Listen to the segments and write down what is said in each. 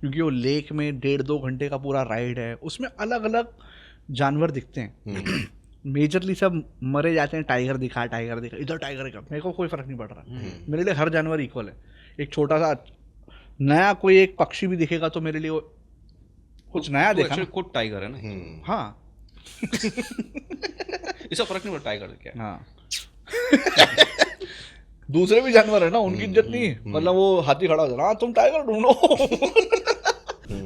क्योंकि वो लेक में 1.5-2 घंटे का पूरा राइड है, उसमें अलग अलग जानवर दिखते हैं। मेजरली सब मरे जाते हैं, टाइगर दिखा इधर टाइगर का, मेरे को कोई फर्क नहीं पड़ रहा। मेरे लिए हर जानवर इक्वल है। एक छोटा सा नया कोई एक पक्षी भी दिखेगा तो मेरे लिए वो कुछ नया देखा। खुद टाइगर है ना। हाँ इसका फर्क नहीं पड़ता टाइगर क्या। हाँ दूसरे भी जानवर है ना, उनकी इज्जत नहीं। मतलब वो हाथी खड़ा हो जाए, हाँ तुम टाइगर ढूंढो।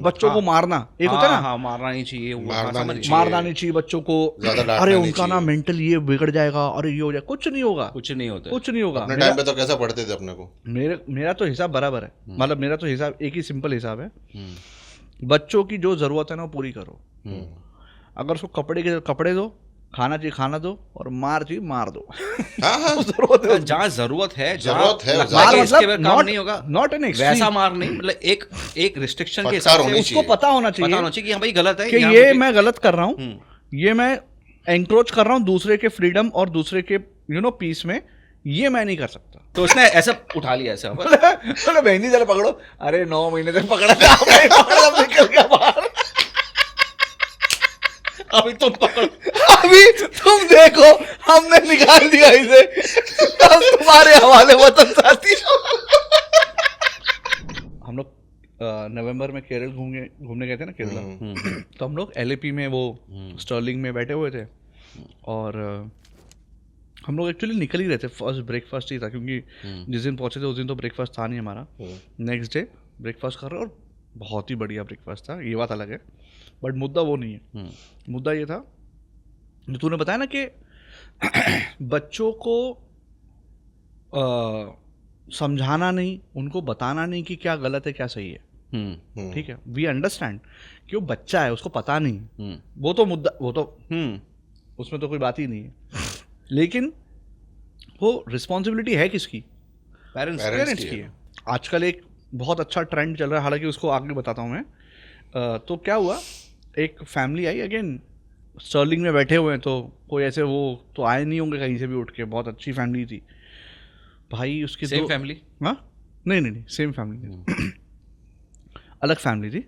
बच्चों को मारना एक होता है ना। हाँ, मारना नहीं चाहिए, मारना नहीं चाहिए बच्चों को। अरे उनका ना मेंटल ये बिगड़ जाएगा, अरे ये हो जाए, कुछ नहीं होगा, कुछ नहीं होता, कुछ नहीं होगा। अपने टाइम पे तो कैसा पढ़ते थे अपने को। मेरा तो हिसाब बराबर है। मतलब मेरा तो हिसाब एक ही सिंपल हिसाब है, बच्चों की जो जरूरत है ना वो पूरी करो। अगर उसको कपड़े दो, खाना चाहिए खाना दो, और मार चाहिए मार दो। जरूरत है, जहाँ जरूरत है मार, मतलब काम नहीं होगा, नॉट एन वैसा मार नहीं, मतलब एक रिस्ट्रिक्शन के हिसाब से उसको पता होना चाहिए कि हाँ भाई गलत है, कि ये मैं गलत कर रहा हूँ, ये मैं एंक्रोच कर रहा हूँ दूसरे के फ्रीडम और दूसरे के पीस में, ये मैं नहीं कर सकता। तो उसने ऐसा उठा लिया ऐसा बहनी जरा पकड़ो, अरे 9 महीने तक पकड़ा था, निकल गया बाहर। अभी तुम पकड़ो, अभी तुम देखो, हमने निकाल दिया इसे, तुम्हारे हवाले वतन साथी। हम लोग नवंबर में केरल घूमने गए थे ना, केरला। तो हम लोग LAP में वो स्टर्लिंग में बैठे हुए थे, और हम लोग एक्चुअली निकल ही रहे थे, फर्स्ट ब्रेकफास्ट ही था, क्योंकि जिस दिन पहुंचे थे उस दिन तो ब्रेकफास्ट था नहीं हमारा। नेक्स्ट डे ब्रेकफास्ट कर रहे, और बहुत ही बढ़िया ब्रेकफास्ट था, ये बात अलग है, बट मुद्दा वो नहीं है। मुद्दा ये था जो तूने बताया ना कि बच्चों को समझाना नहीं, उनको बताना नहीं कि क्या गलत है क्या सही है। ठीक है, वी अंडरस्टैंड कि वो बच्चा है, उसको पता नहीं, वो तो मुद्दा, वो तो उसमें तो कोई बात ही नहीं है। लेकिन वो रिस्पॉन्सिबिलिटी है किसकी? पेरेंट्स की है। आजकल एक बहुत अच्छा ट्रेंड चल रहा है, हालांकि उसको आगे बताता हूँ मैं। तो क्या हुआ, एक फैमिली आई, अगेन स्टर्लिंग में बैठे हुए हैं, तो कोई ऐसे वो तो आए नहीं होंगे कहीं से भी उठ के, बहुत अच्छी फैमिली थी भाई। उसकी सेम फैमिली? हाँ नहीं सेम फैमिली नहीं, अलग फैमिली थी।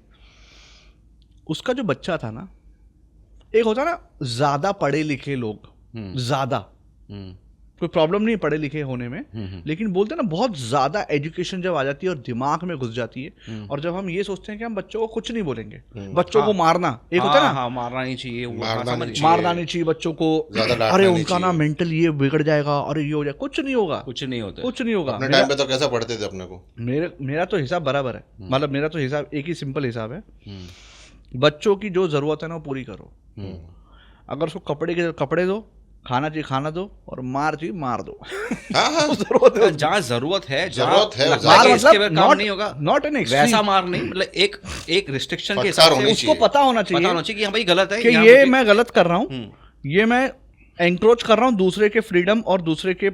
उसका जो बच्चा था ना, एक होता ना ज़्यादा पढ़े लिखे लोग, ज़्यादा कोई प्रॉब्लम नहीं पढ़े लिखे होने में, लेकिन बोलते ना बहुत ज़्यादा एजुकेशन जब आ जाती है और दिमाग में घुस जाती है, और जब हम ये सोचते हैं कि हम बच्चों को कुछ नहीं बोलेंगे, बच्चों को मारना एक होता है ना, मारना नहीं चाहिए, मारना नहीं चाहिए बच्चों को, अरे उनका ना मेंटल ये बिगड़ जाएगा, अरे ये हो जाए, कुछ नहीं होगा, कुछ नहीं होता, कुछ नहीं होगा। अपने टाइम पे तो कैसा पढ़ते थे अपने को। मेरा तो हिसाब बराबर है। मतलब मेरा तो हिसाब एक ही सिंपल हिसाब है, बच्चों की जो जरूरत है ना वो पूरी करो। अगर उसको कपड़े दो, खाना चाहिए खाना दो, और मार चाहिए मार दो। जहाँ जरूरत है, मतलब काम नहीं होगा, नॉट एन वैसा मार नहीं, मतलब एक रिस्ट्रिक्शन के हिसाब से उसको पता होना चाहिए कि हाँ भाई गलत है, कि ये मैं गलत कर रहा हूँ, ये मैं एंक्रोच कर रहा हूँ दूसरे के फ्रीडम और दूसरे के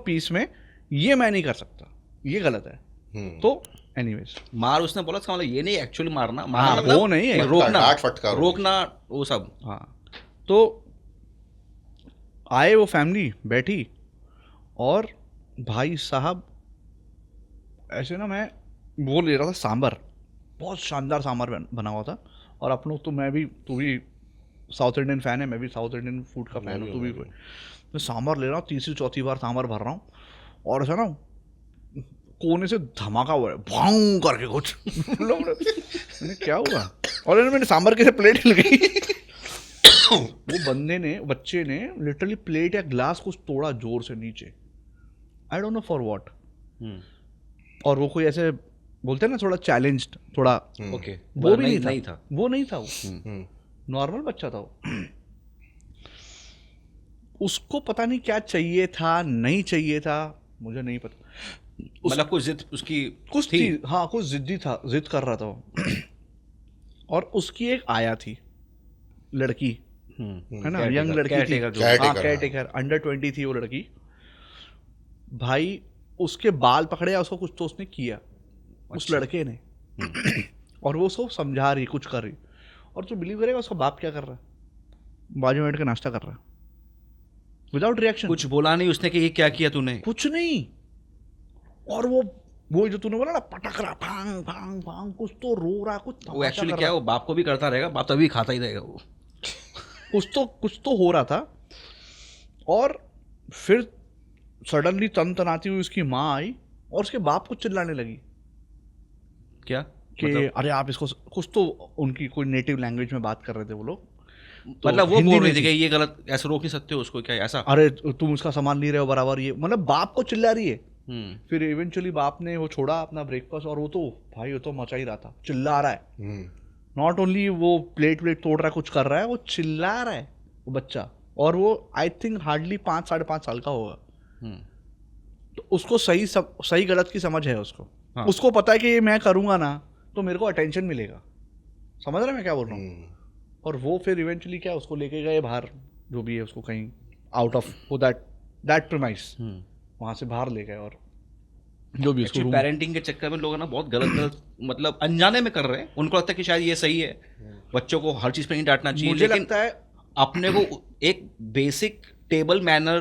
पीस में, ये मैं नहीं कर सकता, ये गलत है। तो एनीवेज, मार उसने बोला था, मतलब ये नहीं एक्चुअली मारना, वो नहीं है, रोकना वो सब। हाँ, तो आए वो फैमिली बैठी, और भाई साहब ऐसे ना, मैं वो ले रहा था सांभर, बहुत शानदार सांभर बना हुआ था। और अपन लोग तो, तू भी साउथ इंडियन फ़ैन है, मैं भी साउथ इंडियन फूड का फ़ैन हूँ, तू भी कोई। मैं सांभर ले रहा हूँ, तीसरी चौथी बार सांभर भर रहा हूँ, और ऐसा ना कोने से धमाका हुआ है, भांग करके कुछ। क्या हुआ? और मैंने सांभर के प्लेट हिल गई। वो बच्चे ने लिटरली प्लेट या ग्लास कुछ तोड़ा जोर से नीचे, I don't know for what. और वो कोई ऐसे बोलते हैं ना, थोड़ा चैलेंज्ड, थोड़ा ओके, वो भी नहीं था, वो नहीं था, वो नॉर्मल बच्चा था वो। उसको पता नहीं क्या चाहिए था, नहीं चाहिए था, मुझे नहीं पता। मतलब कुछ जिद उसकी कुछ थी, हाँ कुछ जिद्दी था, जिद कर रहा था वो। और उसकी एक आया थी लड़की, है ना, यंग लड़की थी, केयरटेकर, अंडर 20 थी वो लड़की। भाई उसके बाल पकड़े या उसको कुछ तो उसने किया, उस लड़के ने। और वो उसको समझा रही, कुछ कर रही, और तू बिलीव करेगा उसका बाप क्या कर रहा है? बाजू में बैठ के नाश्ता कर रहा है, विदाउट रिएक्शन। कुछ बोला नहीं उसने कि ये क्या किया तूने? कुछ नहीं। और वो वो जो तूने बोला ना, पटक रहा, भांग भांग भांग, कुछ तो रो रहा, कुछ वो तमाशा एक्चुअली कर क्या है, रहा। वो बाप को भी करता रहेगा, बाप तभी खाता ही रहेगा वो। कुछ तो हो रहा था। और फिर सडनली तनाती हुई उसकी माँ आई और उसके बाप को चिल्लाने लगी क्या कि मतलब अरे आप इसको, कुछ तो उनकी कोई नेटिव लैंग्वेज में बात कर रहे थे वो लोग, तो मतलब वो हिंदी बोल में रही थी थी। कि ये गलत, ऐसे रोक नहीं सकते हो उसको, क्या ऐसा? अरे तुम उसका सामान नहीं रहे हो बराबर, ये मतलब बाप को चिल्ला रही है। हम्म। फिर इवेंचुअली बाप ने वो छोड़ा अपना ब्रेकफास्ट, और वो तो भाई वो तो मचा ही रहा था, चिल्ला रहा है। हम्म, नॉट ओनली वो प्लेट तोड़ रहा है, कुछ कर रहा है, वो चिल्ला रहा है वो बच्चा। और वो आई थिंक हार्डली 5-5.5 साल का होगा। हम्म। तो उसको सही गलत की समझ है उसको। हाँ। उसको पता है कि ये मैं करूँगा ना तो मेरे को अटेंशन मिलेगा। समझ रहे हैं मैं क्या बोल रहा हूँ? और वो फिर इवेंचुअली क्या, उसको लेके गए बाहर, जो भी है उसको कहीं आउट ऑफ वो दैट प्रीमाइस, वहाँ से बाहर ले गए। और जो भी उसको एक्चुअली पेरेंटिंग के चक्कर में लोग है ना बहुत गलत मतलब अनजाने में कर रहे हैं। उनको लगता है कि शायद ये सही है, बच्चों को हर चीज़ पे नहीं डांटना चाहिए, मुझे लेकिन लगता है अपने को एक बेसिक टेबल मैनर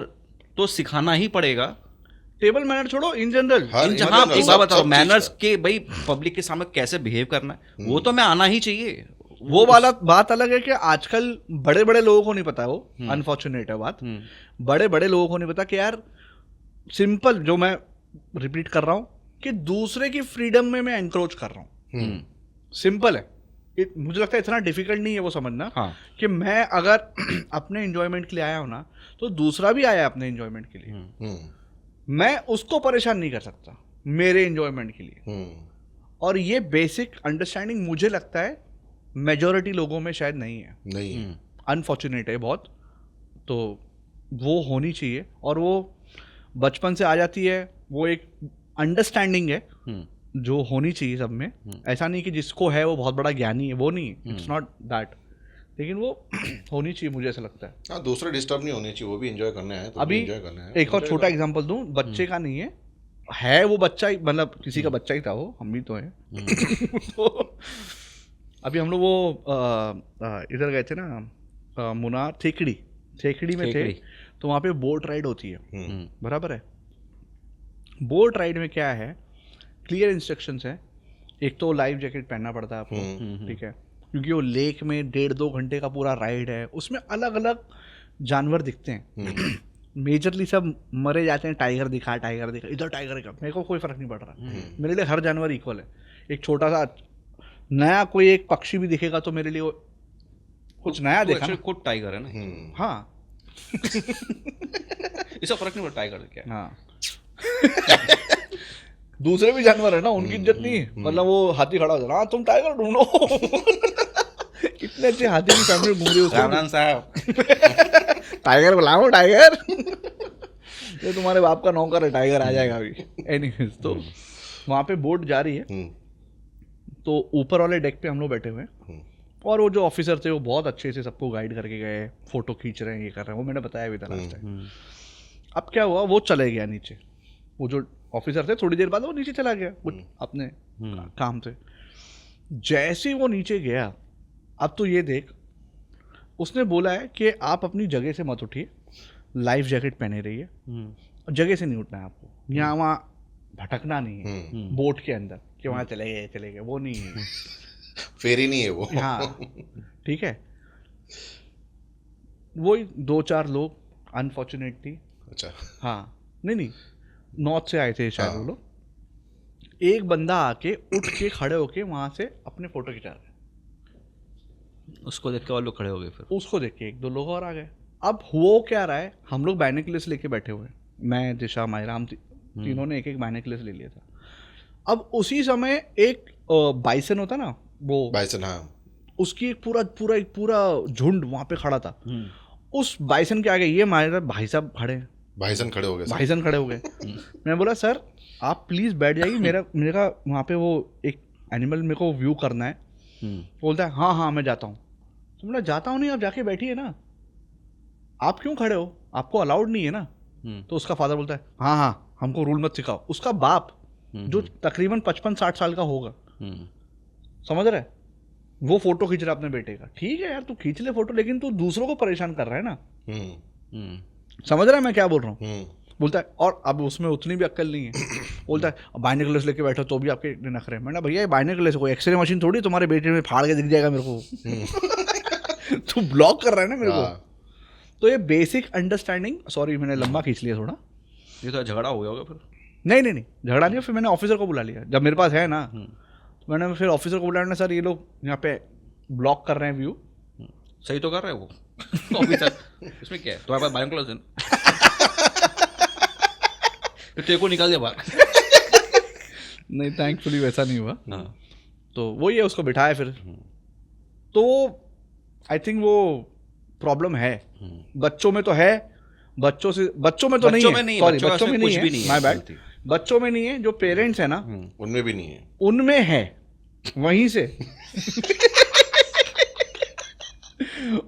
तो सिखाना ही पड़ेगा। टेबल मैनर छोड़ो, इन जनरल हर इन जहाँ मतलब एक सब- बात बताओ, सब चीज़ मैनर्स का। के भाई पब्लिक के सामने कैसे बिहेव करना है वो तो मैं आना ही चाहिए। वो वाला बात अलग है कि आजकल बड़े बड़े लोगों को नहीं पता है, वो अनफॉर्चुनेट है बात। बड़े बड़े लोगों को नहीं पता कि यार सिंपल, जो मैं रिपीट कर रहा हूँ कि दूसरे की फ्रीडम में मैं एनक्रोच कर रहा हूँ। सिंपल है। मुझे लगता है इतना डिफिकल्ट नहीं है वो समझना। हाँ। कि मैं अगर अपने एंजॉयमेंट के लिए आया हूँ ना, तो दूसरा भी आया अपने एंजॉयमेंट के लिए, मैं उसको परेशान नहीं कर सकता मेरे एंजॉयमेंट के लिए। और ये बेसिक अंडरस्टैंडिंग मुझे लगता है मेजॉरिटी लोगों में शायद नहीं है, नहीं है। अनफॉर्चुनेट है बहुत। तो वो होनी चाहिए, और वो बचपन से आ जाती है। वो एक अंडरस्टैंडिंग है जो होनी चाहिए सब में। ऐसा नहीं कि जिसको है वो बहुत बड़ा ज्ञानी है, वो नहीं, इट्स नॉट दैट, लेकिन वो होनी चाहिए, मुझे ऐसा लगता है। हाँ, दूसरे डिस्टर्ब नहीं होने चाहिए, वो भी एंजॉय करना है तो अभी एंजॉय करना है। एक और छोटा एग्जांपल दूं, बच्चे का नहीं है वो बच्चा ही, मतलब किसी का बच्चा ही था वो, हम भी तो हैं। तो अभी हम लोग वो इधर गए थे ना, मुनार थेकड़ी में थे, तो वहाँ पे बोट राइड होती है, बराबर है। बोट राइड में क्या है, क्लियर इंस्ट्रक्शंस है। एक तो लाइफ जैकेट पहनना पड़ता है आपको, ठीक है, क्योंकि वो लेक में 1.5-2 घंटे का पूरा राइड है। उसमें अलग अलग जानवर दिखते हैं। मेजरली सब मरे जाते हैं, टाइगर दिखा इधर टाइगर का, मेरे को कोई फर्क नहीं पड़ रहा। मेरे लिए हर जानवर इक्वल है। एक छोटा सा नया कोई एक पक्षी भी दिखेगा तो मेरे लिए वो कुछ नया देखा ना। खुद टाइगर है ना। हाँ इसका फर्क नहीं पड़ता टाइगर क्या। हाँ दूसरे भी जानवर है ना, उनकी इज्जत नहीं है। मतलब वो हाथी खड़ा हो जाए, हाँ तुम टाइगर ढूंढो। इतने अच्छे हाथी की फैमिली घूम रही है, राम साहब टाइगर बुलाओ टाइगर। ये तुम्हारे बाप का नौकर है, टाइगर आ जाएगा अभी। एनीवेज, तो वहाँ पे बोट जा रही है, तो ऊपर वाले डेक पे हम लोग बैठे हुए हैं, और वो जो ऑफिसर थे वो बहुत अच्छे से सबको गाइड करके गए, फोटो खींच रहे हैं, ये कर रहे हैं, वो मैंने बताया भी था लास्ट टाइम। अब क्या हुआ, वो चले गया नीचे, वो जो ऑफिसर थे, थोड़ी देर बाद वो नीचे चला गया कुछ अपने काम से। जैसे ही वो नीचे गया, अब तो ये देख, उसने बोला है कि आप अपनी जगह से मत उठिए, लाइफ जैकेट पहने रहिए, जगह से नहीं उठना है आपको, यहाँ वहाँ भटकना नहीं है बोट के अंदर कि वहाँ चले गए, वो नहीं है। फेरी नहीं है वो। हाँ ठीक है। वही 2-4 लोग अनफॉर्चुनेटली, अच्छा, हाँ नहीं नॉर्थ से आए थे शायद वो लोग। एक बंदा आके उठ के खड़े होके वहां से अपने फोटो खिंचा रहे, उसको देख के और लोग खड़े हो गए। फिर उसको देख के 1-2 लोग और आ गए। अब हो क्या रहा है, हम लोग बाइनोकुलर्स लेके बैठे हुए हैं, मैं, दिशा, मायराम, तीनों ने एक बाइनोकुलर्स ले लिया था। अब उसी समय एक बाइसन होता ना, वो बाइसन, हाँ, उसकी एक पूरा झुंड वहां पे खड़ा था। उस बाइसन के आगे ये हमारे भाई साहब खड़े हैं, भाईसन खड़े हो गए। भाईजान खड़े हो गए। मैं बोला सर आप प्लीज बैठ जाइए, मेरा वहाँ पे वो एक एनिमल मेरे को व्यू करना है। बोलता है हाँ मैं जाता हूँ। तो बोला जाता हूँ नहीं, आप जाके बैठिए ना, आप क्यों खड़े हो, आपको अलाउड नहीं है ना। तो उसका फादर बोलता है हाँ हमको रूल मत सिखाओ। उसका बाप जो तकरीबन 55-60 साल का होगा, समझ रहा है, वो फोटो खींच रहा है अपने बेटे का। ठीक है यार, तू खींच ले फोटो, लेकिन तू दूसरों को परेशान कर रहा है ना। समझ रहा है मैं क्या बोल रहा हूँ। बोलता है, और अब उसमें उतनी भी अक्ल नहीं है, बोलता है बाइनोकुलर्स लेके बैठो तो भी आपके इतने नखरे हैं। मैंने भैया ये बाइनोकुलर्स कोई एक्सरे मशीन थोड़ी तुम्हारे बेटे में फाड़ के दिख जाएगा मेरे को। तू ब्लॉक कर रहा है ना मेरे को। हाँ, तो ये बेसिक अंडरस्टैंडिंग, सॉरी मैंने लंबा खींच लिया थोड़ा। ये तो झगड़ा हो गया होगा फिर। नहीं नहीं नहीं, झगड़ा नहीं, फिर मैंने ऑफिसर को बुला लिया जब मेरे पास है ना, तो मैंने फिर ऑफिसर को बुलाया, सर ये लोग यहाँ पे ब्लॉक कर रहे हैं व्यू। सही तो कर रहे हैं वो ऑफिसर, इसमें क्या है, तुम्हारे पास बायोक्लॉज है ना? तो तेरे को निकाल दिया बाहर। नहीं थैंकफुली वैसा नहीं हुआ। हाँ। तो वही है, उसको बिठाया फिर। तो आई थिंक वो प्रॉब्लम है बच्चों में, तो है बच्चों में तो नहीं बच्चों है, में नहीं, सॉरी बच्चों बच्चों में में कुछ नहीं भी है, नहीं है, माय बैड, गलती। बच्चों में नहीं है, जो पेरेंट्स है ना उनमें भी नहीं है। उनमें है, वहीं से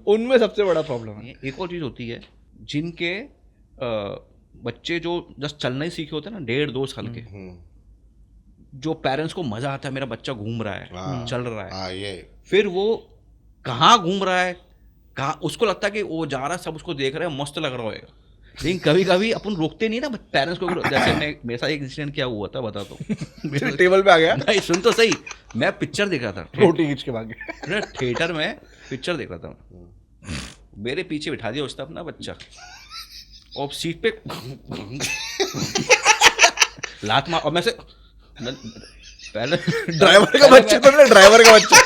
उनमें सबसे बड़ा प्रॉब्लम है। एक और चीज़ होती है, जिनके बच्चे जो जस्ट चलना ही सीखे होते हैं ना, 1.5-2 साल के, जो पेरेंट्स को मजा आता है मेरा बच्चा घूम रहा है, हाँ। चल रहा है, हाँ, ये फिर वो कहाँ घूम रहा है, कहाँ, उसको लगता है कि वो जा रहा है, सब उसको देख रहे हैं, मस्त लग रहा होगा। लेकिन कभी कभी अपन रोकते नहीं ना पेरेंट्स को। जैसे मेरे साथ एक इंसिडेंट क्या हुआ था बता दो। टेबल पे आ गया, नहीं सुन तो सही, मैं पिक्चर देख रहा था, रोटी खींच के भाग गया। मैं थिएटर में पिक्चर देख रहा था, मेरे पीछे बिठा दिया उसने अपना बच्चा, और सीट पे लात मार, और मैं पहले ड्राइवर का बच्चा तो नहीं, ड्राइवर का बच्चा,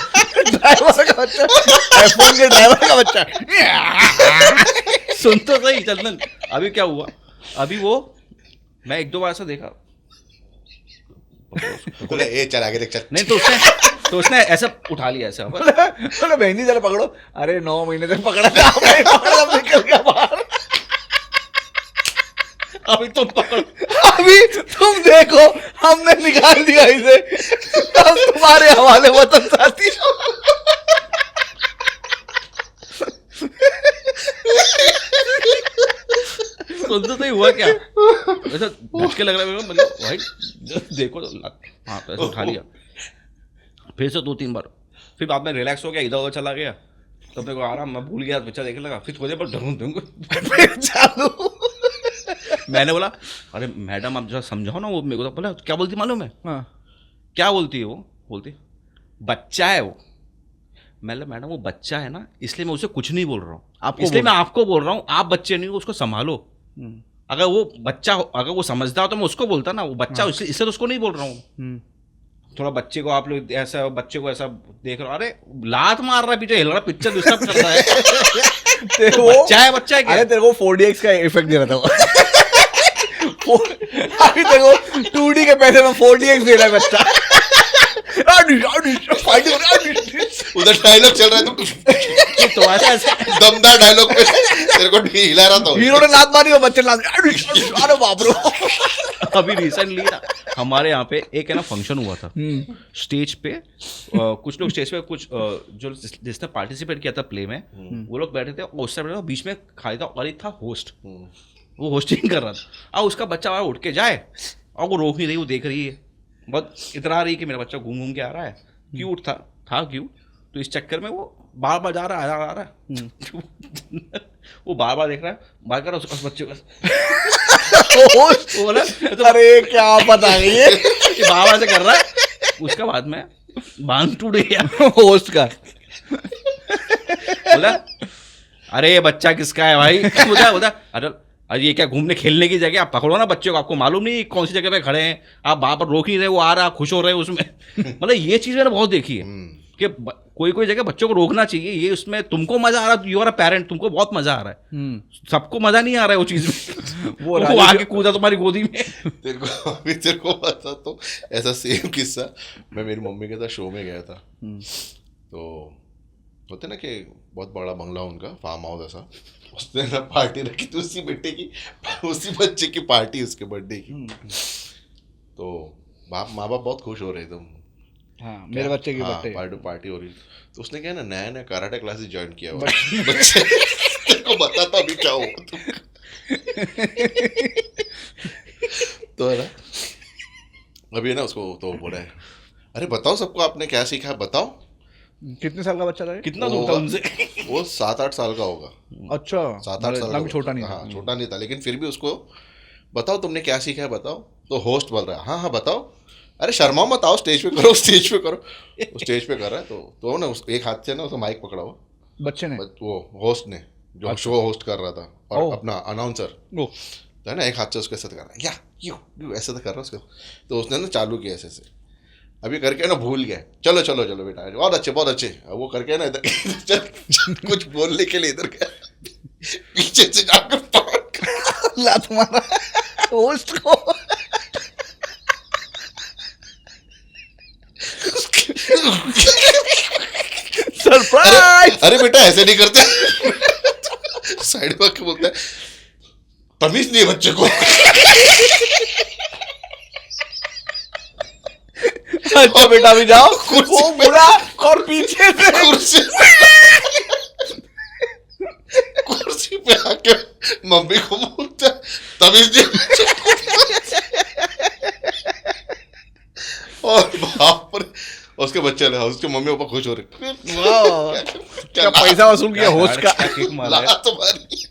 ड्राइवर का बच्चा, F1 के ड्राइवर का बच्चा। सुन तो सही चंदन, अभी क्या हुआ, अभी वो मैं 1-2 बार ऐसा देखा, बोले ए चल आगे देख चल। नहीं तो उसने ऐसा उठा लिया ऐसा, बोले बहनी जरा पकड़ो, अरे 9 महीने तक पकड़ा था, नहीं पकड़ा, अब निकल गया बाहर। अभी तुम पकड़ो, अभी तुम देखो, हमने निकाल दिया इसे, अब तुम्हारे हवाले वतन साथी। सुन तो सही हुआ क्या, ऐसा झटके लग रहा है मेरे को, मतलब भाई देखो तो, हाँ तो ऐसा उठा लिया, फिर से 2-3 बार, फिर बाद में रिलैक्स हो गया, इधर उधर चला गया, तब मेरे को आराम, मैं भूल गया, बच्चा देखने लगा, फिर थोड़ी देर पर ढूंढ चालू। मैंने बोला अरे मैडम आप जरा समझाओ ना, वो मेरे को तो बोला क्या बोलती मालूम है, हाँ, क्या बोलती है वो, बोलती बच्चा है वो। मतलब मैडम वो बच्चा है ना, इसलिए मैं उसे कुछ नहीं बोल रहा हूँ, आपको इसलिए बोल- मैं आपको बोल रहा हूँ, आप बच्चे नहीं हो, उसको संभालो। अगर वो बच्चा अगर वो समझता हो तो मैं उसको बोलता ना, वो बच्चा इससे तो उसको नहीं बोल रहा हूँ। थोड़ा बच्चे को आप लोग ऐसा, बच्चे को ऐसा देख रहे हो, अरे लात मार रहा है पीछे, हिल रहा, पिक्चर डिस्टर्ब कर रहा है। तेरे तो को बच्चा है क्या? अरे तेरे को 4DX का इफेक्ट दे रहा था। अभी तेरे को 2D के पैसे में 4DX दे रहा है बच्चा। उधर डायलॉग चल रहा है तो तुम्हारे ऐसे दमदार डायलॉग पे तेरे को हिला रहा था। हीरो ने लात मारी और बच्चे लात, अरे बाप रे। अभी रिसेंटली ना हमारे यहाँ पे एक है ना फंक्शन हुआ था, स्टेज पे कुछ लोग स्टेज पे, कुछ जो जिसने पार्टिसिपेट किया था प्ले में, वो लोग बैठे थे, और उस टाइम बीच में खाली था, और एक था होस्ट, वो होस्टिंग कर रहा था, और उसका बच्चा वहाँ उठ के जाए, और वो रोक नहीं रही, वो देख रही है, बहुत इतना रही कि मेरा बच्चा घूम घूम के आ रहा है, क्यूट था क्यों, तो इस चक्कर में वो बार बार जा रहा है, आ रहा है। वो बार बार देख रहा है, बार कर उस बच्चे को, वो बोला तो अरे क्या पता नहीं है कि बार बार से कर रहा है, उसका बाद में बांध टूट गया होस्ट का। बोला अरे ये बच्चा किसका है भाई, बोला अरे ये क्या घूमने खेलने की जगह, आप पकड़ो ना बच्चे को, आपको मालूम नहीं कौन सी जगह पे खड़े हैं, आप वहां पर रोक नहीं रहे, वो आ रहा, खुश हो रहे उसमें। मतलब ये चीज मैंने बहुत देखी है कि कोई कोई जगह बच्चों को रोकना चाहिए, ये उसमें तुमको मजा आ रहा है, यू आर अ पेरेंट, तुमको बहुत मजा आ रहा है, सबको मजा नहीं आ रहा है वो चीज में। वो आगे कूदा तुम्हारी गोदी में। तेरे को पता तो ऐसा सेम किस्सा, मैं मेरी मम्मी के साथ शो में गया था, तो होते ना कि बहुत बड़ा बंगला उनका, फार्म हाउस ऐसा, उसने ना पार्टी रखी थी उसी बेटे की, उसी बच्चे की पार्टी, उसके बर्थडे की। तो माँ बाप बहुत खुश हो रहे थे, हाँ, मेरे बच्चे की बर्थडे पार्टी हो रही, तो उसने क्या ना नया कराटे क्लासेस ज्वाइन किया हुआ बच्चे। तेरे को बताता अभी क्या हुआ तो है ना, अभी ना उसको तो बोला है, अरे बताओ सबको आपने क्या सीखा, बताओ। कितने साल का बच्चा था? कितना दूर था उनसे? वो 7-8 साल का होगा। अच्छा, 7-8 साल का छोटा नहीं था। हाँ, छोटा नहीं था, लेकिन फिर भी उसको बताओ तुमने क्या सीखा है बताओ। तो होस्ट बोल रहा है हाँ हाँ बताओ, अरे शर्मा मत आओ स्टेज पे करो, स्टेज पे करो। वो स्टेज पे कर रहा है तो ना उस एक हाथ से ना उसको माइक पकड़ा हुआ, बच्चे ने वो होस्ट ने जो शो होस्ट कर रहा था, और ओह। अपना अनाउंसर ओ है ना, एक हाथ से उसके साथ कर रहा है, या यू ऐसे तो कर रहा है उसको। तो उसने ना चालू किया ऐसे से, अभी करके ना भूल गया, चलो चलो चलो बेटा बहुत अच्छे। अब वो करके ना इधर चल कुछ बोलने के लिए इधर गया, पीछे से जाकर पकड़ लात मारा होस्ट को। सरप्राइज। अरे बेटा ऐसे नहीं करते। साइड में आके बोलता है तमीज नहीं है बच्चे को। अच्छा बेटा अभी जाओ। कुर्सी वो पे- बुरा और पीछे से कुर्सी पे आके मम्मी को बोलता है तमीज नहीं है बच्चे को। और बाप रे, उसके बच्चे लगा, उसके मम्मी पापा खुश हो रहे, वाह क्या पैसा वसूल किया होस्ट का। किक मारा है। ला तुम्हारी